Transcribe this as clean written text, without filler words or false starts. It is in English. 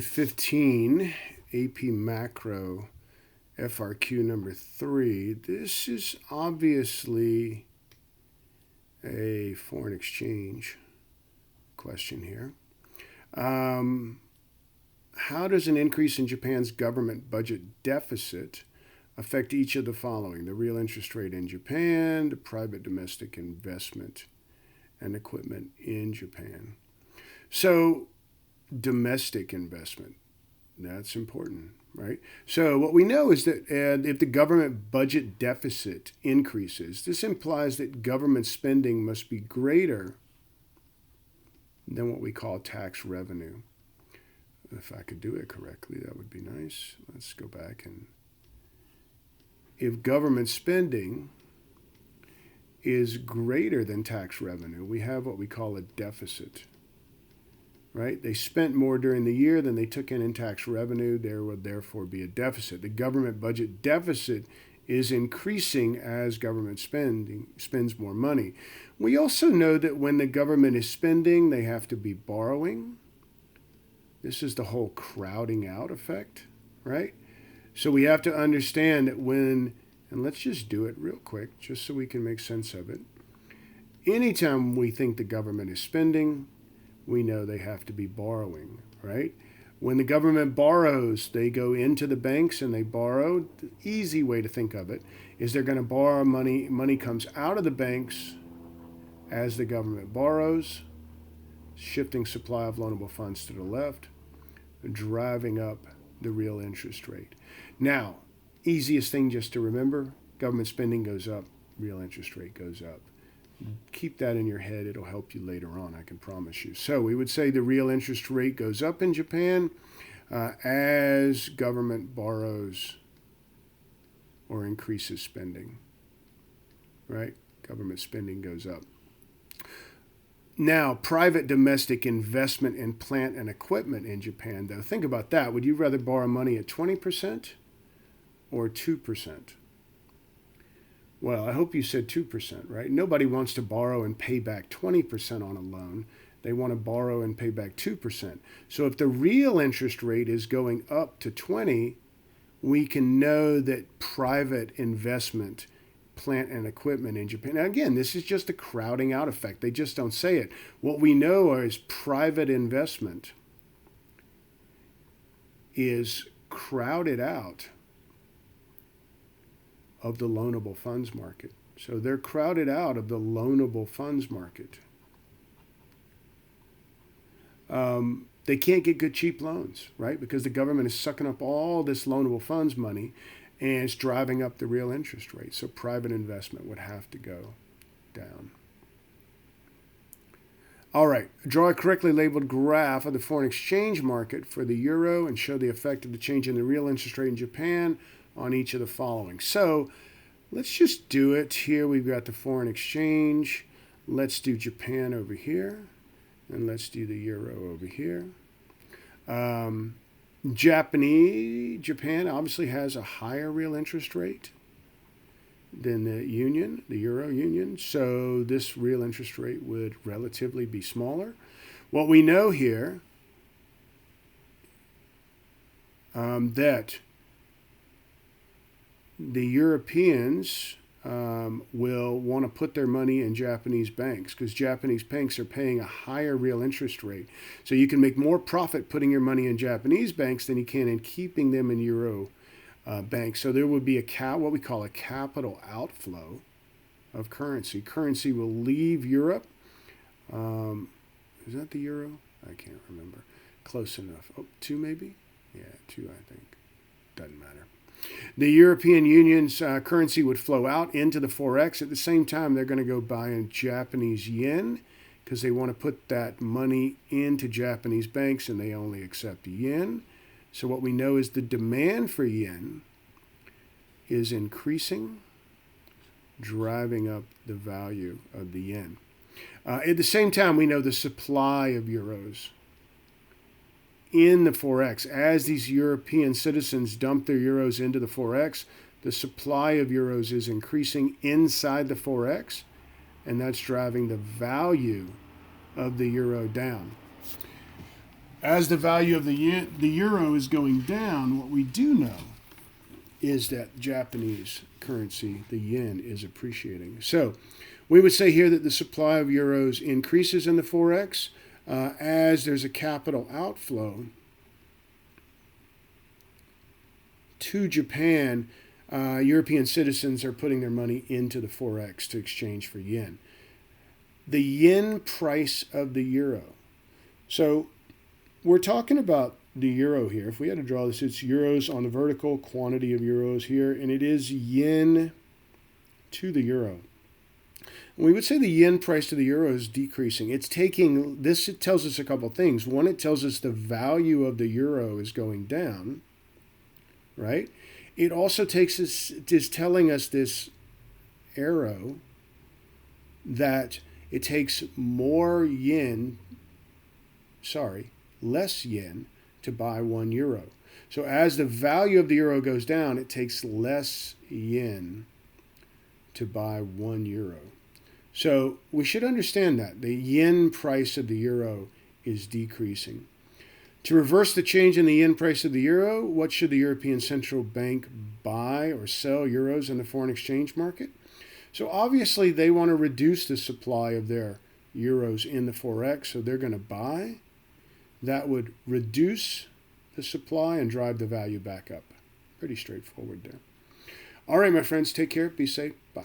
15, AP Macro, FRQ number 3. This is obviously a foreign exchange question here. How does an increase in Japan's government budget deficit affect each of the following? The real interest rate in Japan, the private domestic investment and equipment in Japan. So, domestic investment, that's important, right? So what we know is that if the government budget deficit increases, this implies that government spending must be greater than what we call tax revenue. If I could do it correctly, that would be nice. Let's go back and if government spending is greater than tax revenue, we have what we call a deficit. Right? They spent more during the year than they took in tax revenue. There would therefore be a deficit. The government budget deficit is increasing as government spends more money. We also know that when the government is spending, they have to be borrowing. This is the whole crowding out effect, right? So we have to understand that and let's just do it real quick, just so we can make sense of it. Anytime we think the government is spending, we know they have to be borrowing, right? When the government borrows, they go into the banks and they borrow. The easy way to think of it is they're going to borrow money. Money comes out of the banks as the government borrows, shifting supply of loanable funds to the left, driving up the real interest rate. Now, easiest thing just to remember, government spending goes up, real interest rate goes up. Keep that in your head. It'll help you later on, I can promise you. So we would say the real interest rate goes up in Japan as government borrows or increases spending, right? Government spending goes up. Now, private domestic investment in plant and equipment in Japan, though, think about that. Would you rather borrow money at 20% or 2%? Well, I hope you said 2%, right? Nobody wants to borrow and pay back 20% on a loan. They want to borrow and pay back 2%. So if the real interest rate is going up to 20, we can know that private investment, plant and equipment in Japan. Now, again, this is just a crowding out effect. They just don't say it. What we know is private investment is crowded out of the loanable funds market. So they're crowded out of the loanable funds market. They can't get good cheap loans, right? Because the government is sucking up all this loanable funds money and it's driving up the real interest rate. So private investment would have to go down. All right, draw a correctly labeled graph of the foreign exchange market for the euro and show the effect of the change in the real interest rate in Japan on each of the following. So let's just do it here. We've got the foreign exchange. Let's do Japan over here. And let's do the euro over here. Japan obviously has a higher real interest rate than the union, the euro union. So this real interest rate would relatively be smaller. What we know here that the Europeans will want to put their money in Japanese banks because Japanese banks are paying a higher real interest rate. So you can make more profit putting your money in Japanese banks than you can in keeping them in euro banks. So there would be what we call a capital outflow of currency. Currency will leave Europe. Is that the euro? I can't remember. Close enough. Oh, 2 maybe? Yeah, 2 I think. Doesn't matter. The European Union's currency would flow out into the FOREX. At the same time, they're going to go buy in Japanese yen because they want to put that money into Japanese banks and they only accept yen. So what we know is the demand for yen is increasing, driving up the value of the yen. At the same time, we know the supply of euros in the FOREX. As these European citizens dump their euros into the FOREX, the supply of euros is increasing inside the FOREX, and that's driving the value of the euro down. As the value of the euro is going down, what we do know is that Japanese currency, the yen, is appreciating. So we would say here that the supply of euros increases in the FOREX as there's a capital outflow to Japan. European citizens are putting their money into the FOREX to exchange for yen. The yen price of the euro. So we're talking about the euro here. If we had to draw this, it's euros on the vertical, quantity of euros here, and it is yen to the euro. We would say the yen price to the euro is decreasing. It's taking this. It tells us a couple things. One, it tells us the value of the euro is going down, right? It also is telling us this arrow that it takes less yen to buy 1 euro. So as the value of the euro goes down, it takes less yen to buy 1 euro. So we should understand that the yen price of the euro is decreasing. To reverse the change in the yen price of the euro, what should the European Central Bank buy or sell euros in the foreign exchange market? So obviously they want to reduce the supply of their euros in the FOREX, so they're going to buy. That would reduce the supply and drive the value back up. Pretty straightforward there. All right, my friends, take care. Be safe. Bye.